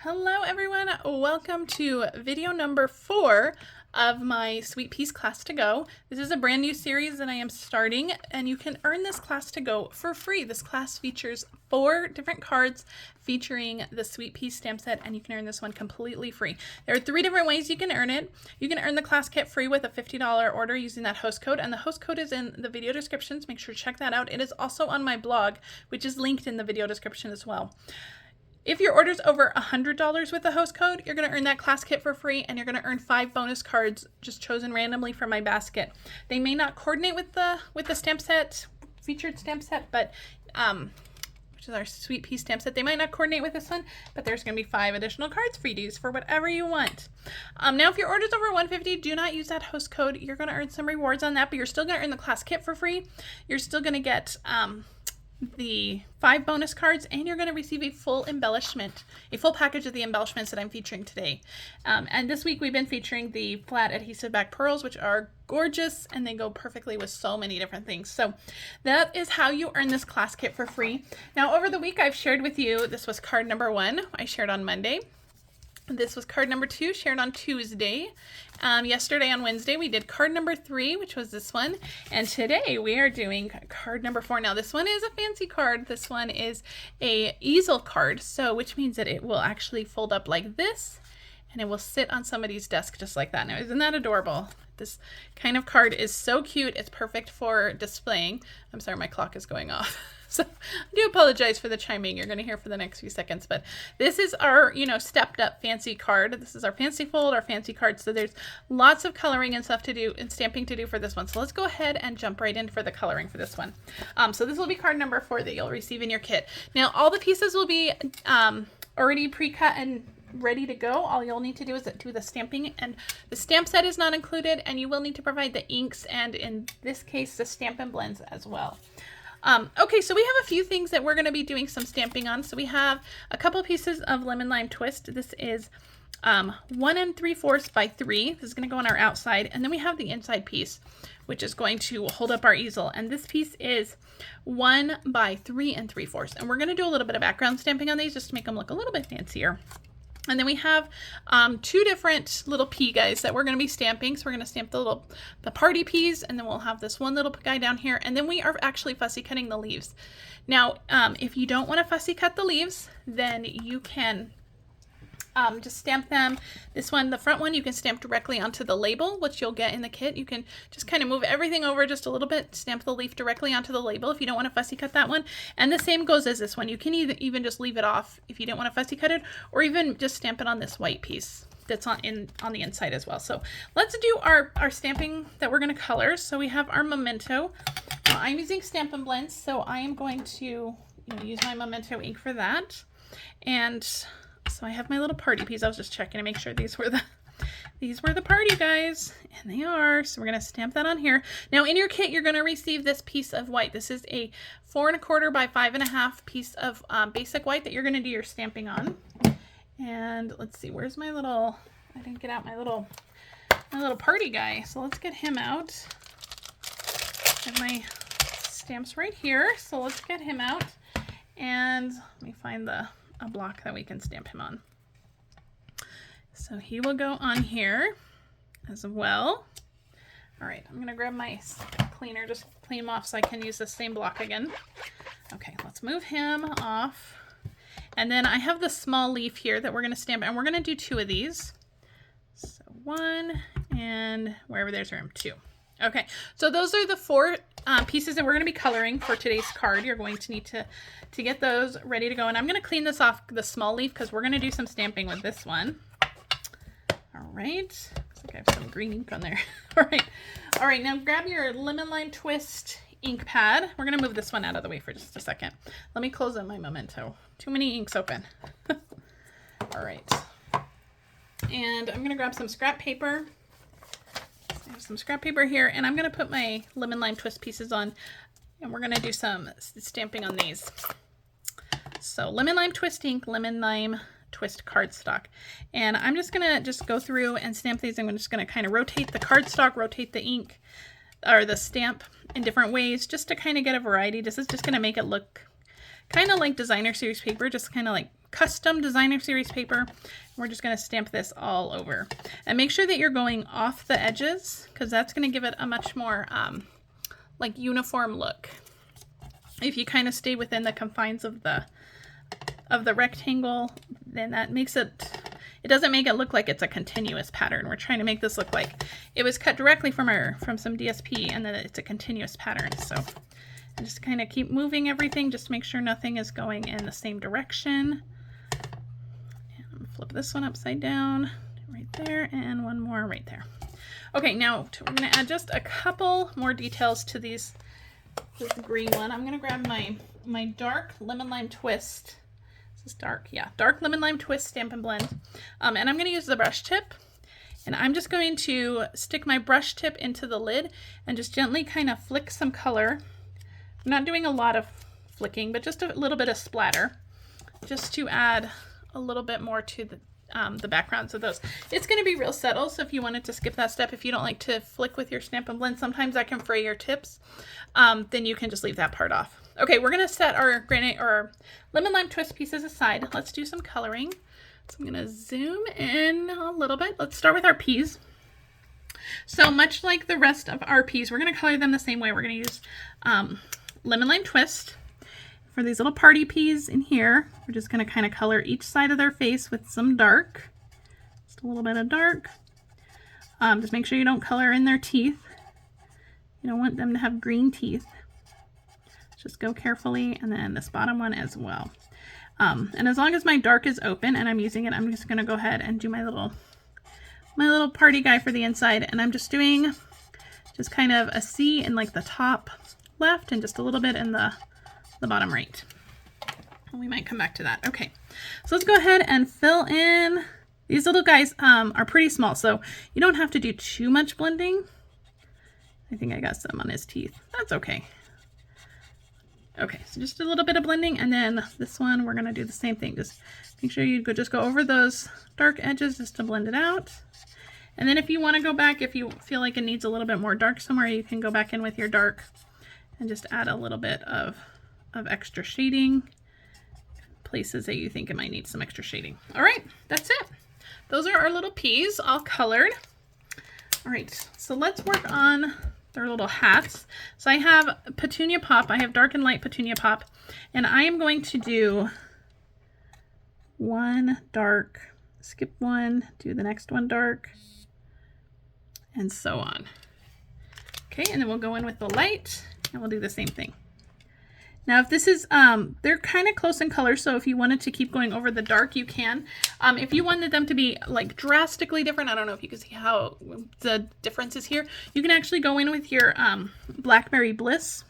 Hello everyone, welcome to video number 4 of my Sweet Peas Class to Go. This is a brand new series that I am starting, and you can earn this class to go for free. This class features 4 different cards featuring the Sweet Peas stamp set, and you can earn this one completely free. There are 3 different ways you can earn it. You can earn the class kit free with a $50 order using that host code, and the host code is in the video descriptions. Make sure to check that out. It is also on my blog, which is linked in the video description as well. If your order's over $100 with the host code, you're going to earn that class kit for free, and you're going to earn 5 bonus cards just chosen randomly from my basket. They may not coordinate with the stamp set, featured stamp set, but which is our Sweet Peas stamp set. They might not coordinate with this one, but there's going to be 5 additional cards for you to use for whatever you want. Now, if your order's over $150, do not use that host code. You're going to earn some rewards on that, but you're still going to earn the class kit for free. You're still going to get the 5 bonus cards, and you're going to receive a full embellishment, a full package of the embellishments that I'm featuring today. And this week we've been featuring the flat adhesive back pearls, which are gorgeous, and they go perfectly with so many different things. So that is how you earn this class kit for free. Now, over the week I've shared with you, this was card number 1, I shared on Monday. This was card number 2, shared on Tuesday. Yesterday on Wednesday, we did card number 3, which was this one. And today we are doing card number 4. Now, this one is a fancy card. This one is a easel card, so which means that it will actually fold up like this, and it will sit on somebody's desk just like that. Now, isn't that adorable? This kind of card is so cute. It's perfect for displaying. I'm sorry, my clock is going off. So I do apologize for the chiming you're going to hear for the next few seconds, but this is our, stepped up fancy card. This is our fancy fold, our fancy card. So there's lots of coloring and stuff to do and stamping to do for this one. So let's go ahead and jump right in for the coloring for this one. So this will be card number 4 that you'll receive in your kit. Now, all the pieces will be already pre-cut and ready to go. All you'll need to do is do the stamping, and the stamp set is not included, and you will need to provide the inks and, in this case, the Stampin' blends as well. Okay, so we have a few things that we're going to be doing some stamping on. So we have a couple pieces of lemon lime twist. This is 1 3/4 by 3. This is going to go on our outside, and then we have the inside piece, which is going to hold up our easel. And this piece is 1 by 3 3/4. And we're going to do a little bit of background stamping on these just to make them look a little bit fancier. And then we have 2 different little pea guys that we're going to be stamping. So we're going to stamp the party peas, and then we'll have this one little guy down here. And then we are actually fussy cutting the leaves. Now, if you don't want to fussy cut the leaves, then you can just stamp them. This one, the front one, you can stamp directly onto the label, which you'll get in the kit. You can just kind of move everything over just a little bit, stamp the leaf directly onto the label if you don't want to fussy cut that one. And the same goes as this one. You can even just leave it off if you don't want to fussy cut it, or even just stamp it on this white piece that's on the inside as well. So let's do our stamping that we're going to color. So we have our Memento. Now, I'm using Stampin' blends, so I am going to use my Memento ink for that. And so I have my little party peas. I was just checking to make sure these were the party guys, and they are. So we're going to stamp that on here. Now, in your kit, you're going to receive this piece of white. This is a 4 1/4 by 5 1/2 piece of basic white that you're going to do your stamping on. And let's see, where's my little? I didn't get out my little party guy. So let's get him out. I have my stamps right here. So let's get him out, and let me find a block that we can stamp him on. So he will go on here as well. All right, I'm gonna grab my cleaner, just clean him off so I can use the same block again. Okay, let's move him off. And then I have the small leaf here that we're gonna stamp, and we're gonna do 2 of these. So 1, and wherever there's room, 2. Okay, so those are the 4 pieces that we're going to be coloring for today's card. You're going to need to get those ready to go. And I'm going to clean this off the small leaf because we're going to do some stamping with this one. All right. Looks like I have some green ink on there. All right. All right, now grab your lemon lime twist ink pad. We're going to move this one out of the way for just a second. Let me close up my Memento. Too many inks open. All right. And I'm going to grab some scrap paper. I have some scrap paper here, and I'm going to put my lemon lime twist pieces on, and we're going to do some stamping on these. So lemon lime twist ink, lemon lime twist cardstock. And I'm just going to go through and stamp these. I'm just going to kind of rotate the cardstock, rotate the ink or the stamp in different ways just to kind of get a variety. This is just going to make it look kind of like designer series paper, just kind of like custom designer series paper. We're just going to stamp this all over. And make sure that you're going off the edges, because that's going to give it a much more like uniform look. If you kind of stay within the confines of the rectangle, then that makes it, it doesn't make it look like it's a continuous pattern. We're trying to make this look like it was cut directly from some DSP, and then it's a continuous pattern. So I just kind of keep moving everything just to make sure nothing is going in the same direction. And flip this one upside down right there, and one more right there. Okay, now we're going to add just a couple more details to this green one. I'm going to grab my dark lemon lime twist. This is dark, yeah, dark lemon lime twist Stampin' Blend, and I'm going to use the brush tip. And I'm just going to stick my brush tip into the lid and just gently kind of flick some color. I'm not doing a lot of flicking, but just a little bit of splatter, just to add a little bit more to the backgrounds of those. It's going to be real subtle, so if you wanted to skip that step, if you don't like to flick with your Stampin' Blend, sometimes that can fray your tips, then you can just leave that part off. Okay, we're going to set our granite or lemon lime twist pieces aside. Let's do some coloring. So I'm going to zoom in a little bit. Let's start with our peas. So much like the rest of our peas, we're going to color them the same way. We're going to use lemon lime twist. For these little party peas in here, we're just going to kind of color each side of their face with some dark. Just a little bit of dark. Just make sure you don't color in their teeth. You don't want them to have green teeth. Just go carefully, and then this bottom one as well. And as long as my dark is open and I'm using it, I'm just going to go ahead and do my little party guy for the inside. And I'm just doing just kind of a C in like the top left and just a little bit in the bottom right. And we might come back to that. Okay, so let's go ahead and fill in. These little guys are pretty small, so you don't have to do too much blending. I think I got some on his teeth. That's okay. Okay, so just a little bit of blending, and then this one we're going to do the same thing. Just make sure you just go over those dark edges just to blend it out. And then if you want to go back, if you feel like it needs a little bit more dark somewhere, you can go back in with your dark and just add a little bit of extra shading, places that you think it might need some extra shading. All right, that's it. Those are our little peas all colored. All right, so let's work on their little hats. So I have Petunia Pop. I have dark and light Petunia Pop, and I am going to do one dark, skip one, do the next one dark, and so on. Okay, and then we'll go in with the light, and we'll do the same thing. Now, if this is, they're kind of close in color, so if you wanted to keep going over the dark, you can. If you wanted them to be like drastically different, I don't know if you can see how the difference is here, you can actually go in with your Blackberry Bliss.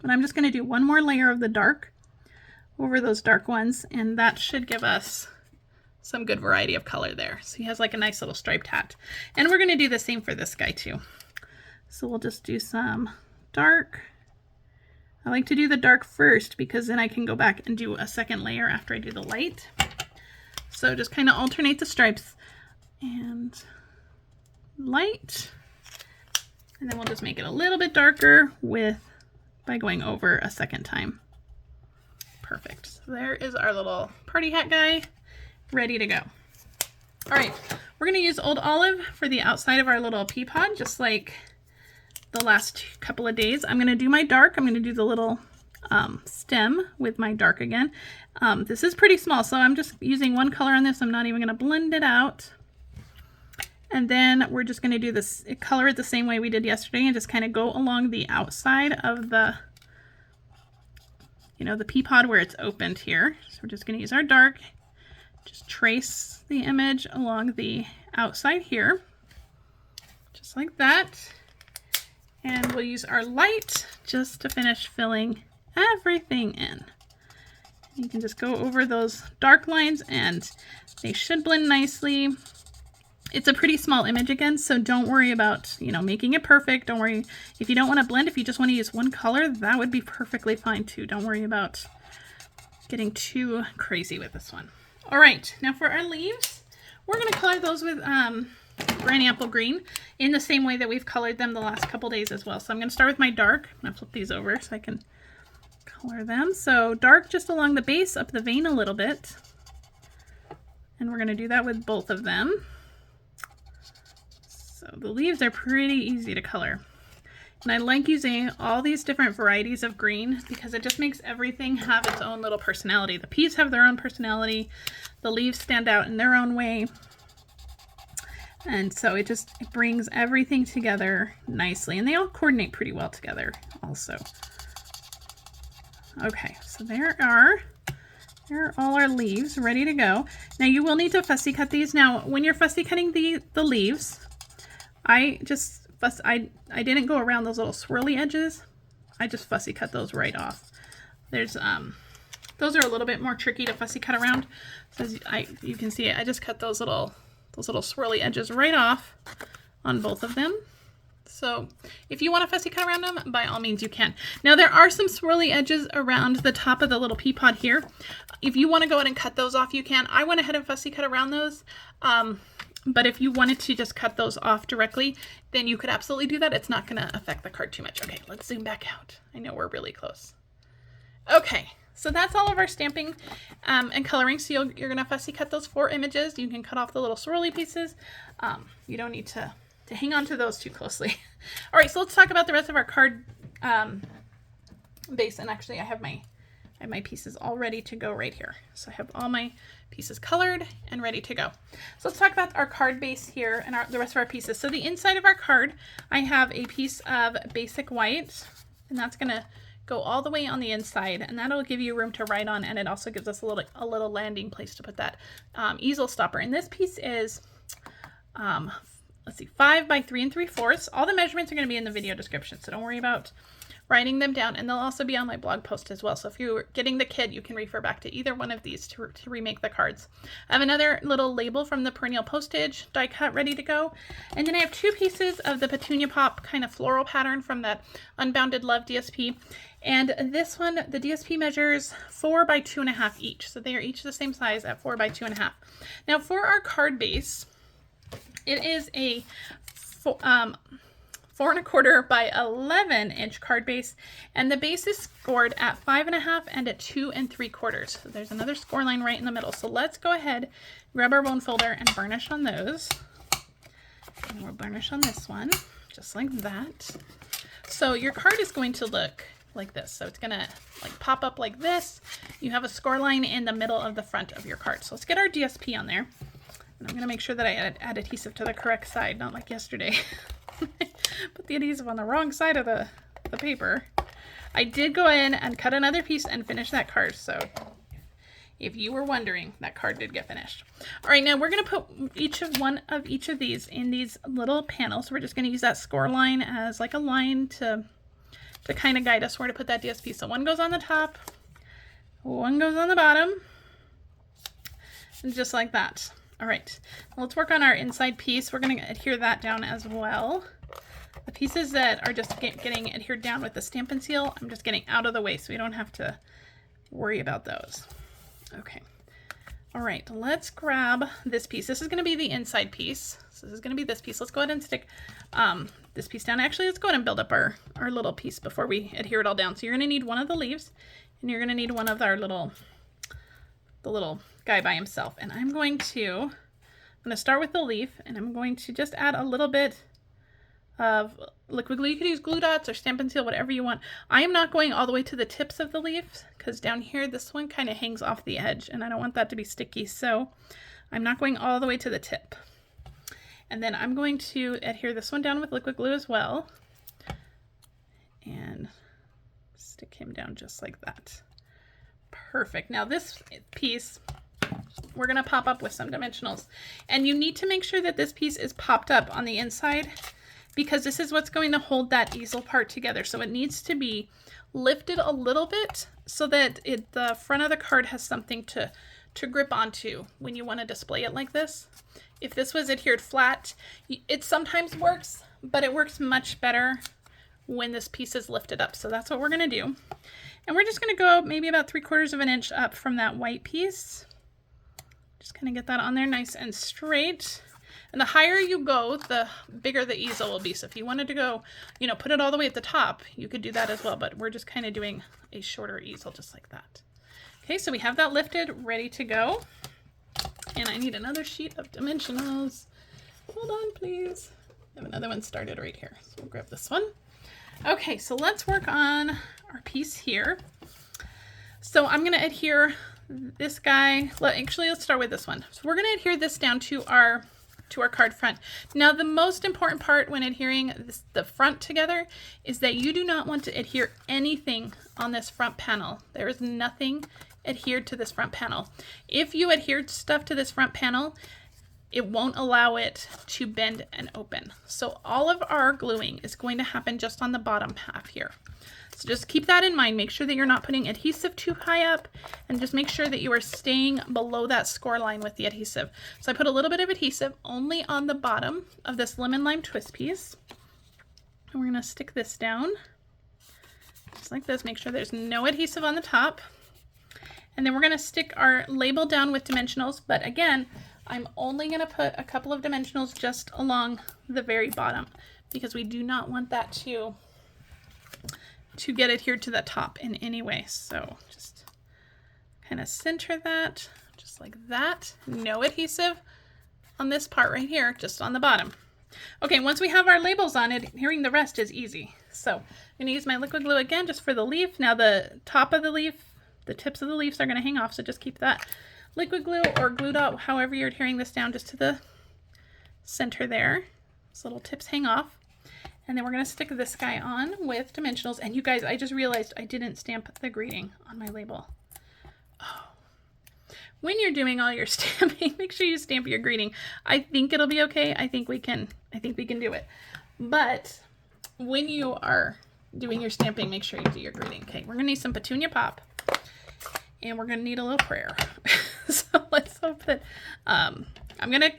But I'm just going to do one more layer of the dark over those dark ones, and that should give us some good variety of color there. So he has like a nice little striped hat. And we're going to do the same for this guy too. So we'll just do some dark. I like to do the dark first because then I can go back and do a second layer after I do the light. So just kind of alternate the stripes and light. And then we'll just make it a little bit darker by going over a second time. Perfect. So there is our little party hat guy ready to go. All right, we're going to use Old Olive for the outside of our little pea pod, just like the last couple of days. I'm going to do my dark. I'm going to do the little stem with my dark again. This is pretty small, so I'm just using one color on this. I'm not even going to blend it out. And then we're just going to do this, color it the same way we did yesterday, and just kind of go along the outside of the, the pea pod where it's opened here. So we're just going to use our dark, just trace the image along the outside here, just like that. And we'll use our light just to finish filling everything in. You can just go over those dark lines and they should blend nicely. It's a pretty small image again, so don't worry about, making it perfect. Don't worry if you don't want to blend. If you just want to use one color, that would be perfectly fine too. Don't worry about getting too crazy with this one. All right, now for our leaves, we're going to color those with Granny Apple Green in the same way that we've colored them the last couple days as well. So I'm going to start with my dark. I'm going to flip these over so I can color them. So dark just along the base, up the vein a little bit. And we're going to do that with both of them. So the leaves are pretty easy to color. And I like using all these different varieties of green because it just makes everything have its own little personality. The peas have their own personality. The leaves stand out in their own way. And so it brings everything together nicely. And they all coordinate pretty well together also. Okay, so there are all our leaves ready to go. Now you will need to fussy cut these. Now when you're fussy cutting the leaves, I didn't go around those little swirly edges. I just fussy cut those right off. There's those are a little bit more tricky to fussy cut around. So you can see I just cut those little swirly edges right off on both of them. So if you want to fussy cut around them, by all means you can. Now there are some swirly edges around the top of the little pea pod here. If you want to go ahead and cut those off, you can. I went ahead and fussy cut around those. But if you wanted to just cut those off directly, then you could absolutely do that. It's not going to affect the card too much. Okay, let's zoom back out. I know we're really close. Okay, so that's all of our stamping and coloring. So you're going to fussy cut those 4 images. You can cut off the little swirly pieces. You don't need to hang on to those too closely. All right, so let's talk about the rest of our card base. And actually I have my pieces all ready to go right here. So I have all my pieces colored and ready to go. So let's talk about our card base here and the rest of our pieces. So the inside of our card, I have a piece of basic white, and that's gonna go all the way on the inside, and that'll give you room to write on, and it also gives us a little landing place to put that easel stopper. And this piece is, let's see, 5 by 3 3/4. All the measurements are gonna be in the video description, so don't worry about writing them down, and they'll also be on my blog post as well. So if you're getting the kit, you can refer back to either one of these to remake the cards. I have another little label from the Perennial Postage die cut ready to go. And then I have 2 pieces of the Petunia Pop kind of floral pattern from that Unbounded Love DSP. And this one, the DSP measures 4 by 2.5 each. So they are each the same size at 4 by 2.5. Now for our card base, it is a 4.25 by 11 inch card base, and the base is scored at 5.5 and at 2 3/4. So there's another score line right in the middle. So let's go ahead, grab our bone folder and burnish on those. And we'll burnish on this one, just like that. So your card is going to look like this. So it's gonna like pop up like this. You have a score line in the middle of the front of your card. So let's get our DSP on there. And I'm gonna make sure that I add adhesive to the correct side, not like yesterday. Put the adhesive on the wrong side of the paper. I did go in and cut another piece and finish that card. So if you were wondering, that card did get finished. All right, now we're going to put one of each of these in these little panels. We're just going to use that score line as like a line to kind of guide us where to put that DSP. So one goes on the top, one goes on the bottom, and just like that. All right, let's work on our inside piece. We're going to adhere that down as well. The pieces that are just getting adhered down with the Stampin' seal, I'm just getting out of the way so we don't have to worry about those. Okay. All right, let's grab this piece. This is going to be the inside piece. So this is going to be this piece. Let's go ahead and stick this piece down. Actually, let's go ahead and build up our little piece before we adhere it all down. So you're going to need one of the leaves, and you're going to need one of our the little guy by himself. And I'm going to start with the leaf, and I'm going to just add a little bit of liquid glue. You could use glue dots or Stampin' seal, whatever you want. I am not going all the way to the tips of the leaves because down here this one kind of hangs off the edge and I don't want that to be sticky, so I'm not going all the way to the tip. And then I'm going to adhere this one down with liquid glue as well and stick him down just like that. Perfect. Now this piece we're going to pop up with some dimensionals, and you need to make sure that this piece is popped up on the inside because this is what's going to hold that easel part together. So it needs to be lifted a little bit so that the front of the card has something to grip onto when you want to display it like this. If this was adhered flat, it sometimes works, but it works much better when this piece is lifted up. So that's what we're going to do. And we're just going to go maybe about 3/4 of an inch up from that white piece. Just kind of get that on there nice and straight. And the higher you go, the bigger the easel will be. So if you wanted to go, you know, put it all the way at the top, you could do that as well. But we're just kind of doing a shorter easel just like that. Okay, so we have that lifted, ready to go. And I need another sheet of dimensionals. Hold on, please. I have another one started right here. So we'll grab this one. Okay, so let's work on our piece here. So I'm going to adhere this guy. Actually, let's start with this one. So we're going to adhere this down to our card front. Now, the most important part when adhering the front together is that you do not want to adhere anything on this front panel. There is nothing adhered to this front panel. If you adhere stuff to this front panel, it won't allow it to bend and open. So all of our gluing is going to happen just on the bottom half here. So just keep that in mind. Make sure that you're not putting adhesive too high up, and just make sure that you are staying below that score line with the adhesive. So I put a little bit of adhesive only on the bottom of this lemon lime twist piece. And we're going to stick this down just like this. Make sure there's no adhesive on the top. And then we're going to stick our label down with dimensionals. But again, I'm only going to put a couple of dimensionals just along the very bottom, because we do not want that to get adhered to the top in any way. So just kind of center that just like that. No adhesive on this part right here, just on the bottom. Okay, once we have our labels on, adhering the rest is easy. So I'm going to use my liquid glue again just for the leaf. Now the top of the leaf, the tips of the leaves are going to hang off, so just keep that liquid glue or glued up, however you're adhering this down, just to the center there. Those little tips hang off. And then we're going to stick this guy on with dimensionals. And you guys, I just realized I didn't stamp the greeting on my label. Oh. When you're doing all your stamping, make sure you stamp your greeting. I think it'll be okay. I think we can do it. But when you are doing your stamping, make sure you do your greeting. Okay, we're going to need some Petunia Pop. And we're going to need a little prayer. So let's hope that I'm going to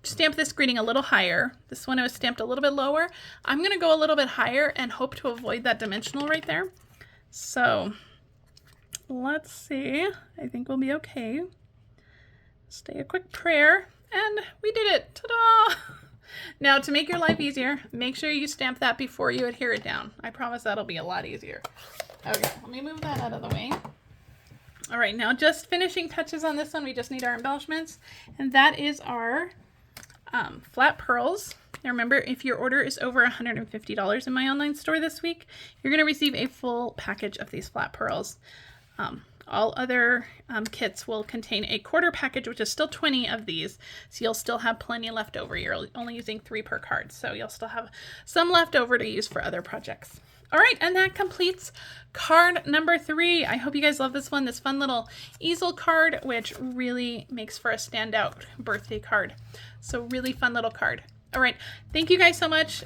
stamp this greeting a little higher. This one I was stamped a little bit lower. I'm going to go a little bit higher and hope to avoid that dimensional right there. So let's see. I think we'll be okay. Say a quick prayer, and we did it. Ta-da! Now, to make your life easier, make sure you stamp that before you adhere it down. I promise that'll be a lot easier. Okay, let me move that out of the way. All right, now just finishing touches on this one. We just need our embellishments, and that is our flat pearls. Now remember, if your order is over $150 in my online store this week, you're going to receive a full package of these flat pearls. All other kits will contain a quarter package, which is still 20 of these, so you'll still have plenty left over. You're only using 3 per card, so you'll still have some left over to use for other projects. All right, and that completes card number 3. I hope you guys love this one, this fun little easel card, which really makes for a standout birthday card. So really fun little card. All right, thank you guys so much.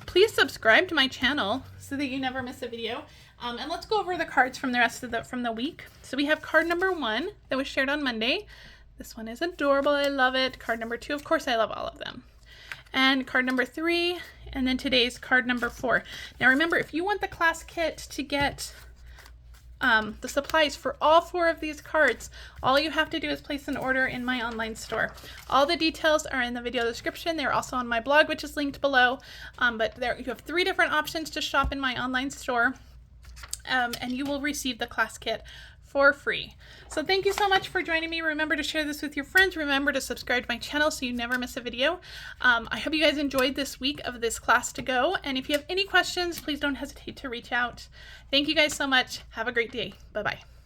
Please subscribe to my channel so that you never miss a video. And let's go over the cards from the rest of the week. So we have card number 1 that was shared on Monday. This one is adorable. I love it. Card number 2, of course, I love all of them. And card number 3, and then today's card number 4. Now remember, if you want the class kit to get the supplies for all 4 of these cards, all you have to do is place an order in my online store. All the details are in the video description. They're also on my blog, which is linked below. But there you have 3 different options to shop in my online store. And you will receive the class kit for free. So thank you so much for joining me. Remember to share this with your friends. Remember to subscribe to my channel so you never miss a video. I hope you guys enjoyed this week of this class to go. And if you have any questions, please don't hesitate to reach out. Thank you guys so much. Have a great day. Bye-bye.